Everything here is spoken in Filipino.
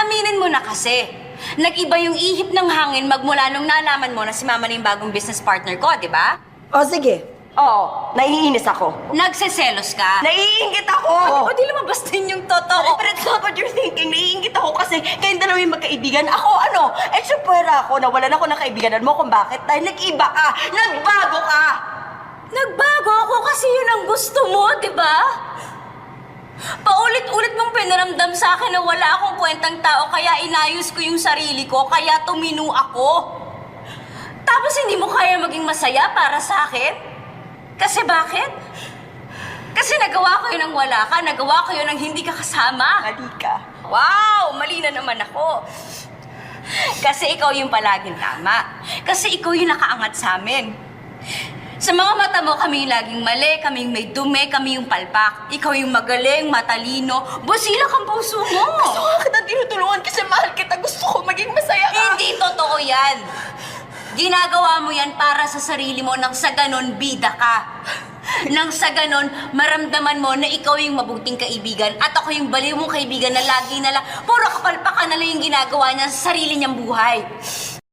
Aminin mo na kasi. Nag-iba yung ihip ng hangin magmula nung nalaman mo na si Mama na yung bagong business partner ko, di ba? O sige. Oo, naiinis ako. Nagseselos ka. Naiingit ako! O di lumabas din yung totoo. But it's not what you're thinking. Naiingit ako kasi kayong dalawa yung magkaibigan. Ako ano? Eksupwera ako. Nawalan ako ng kaibiganan mo kung bakit. Dahil nag-iba ka. Nagbago ka! Nagbago ako kasi yun ang gusto mo, di ba? Paulit-ulit mong pinaramdam sa akin na wala akong kwentang tao kaya inayos ko yung sarili ko, kaya tumino ako. Tapos hindi mo kaya maging masaya para sa akin? Kasi bakit? Kasi nagawa ko yun ng wala ka, nagawa ko yun ng hindi ka kasama. Mali ka. Wow! Mali na naman ako. Kasi ikaw yung palaging tama. Kasi ikaw yung nakaangat sa amin. Sa mga mata mo, kami yung laging mali, kami yung may dumi, kami yung palpak. Ikaw yung magaling, matalino, busilak ang puso mo. Gusto ko kitang tinutulungan kasi mahal kita. Gusto ko maging masaya ka. Hindi totoo yan. Ginagawa mo yan para sa sarili mo nang sa ganon bida ka. Nang sa ganon, maramdaman mo na ikaw yung mabuting kaibigan at ako yung baliw mong kaibigan na lagi na lang, puro kapalpakan na lang yung ginagawa niya sa sarili niyang buhay.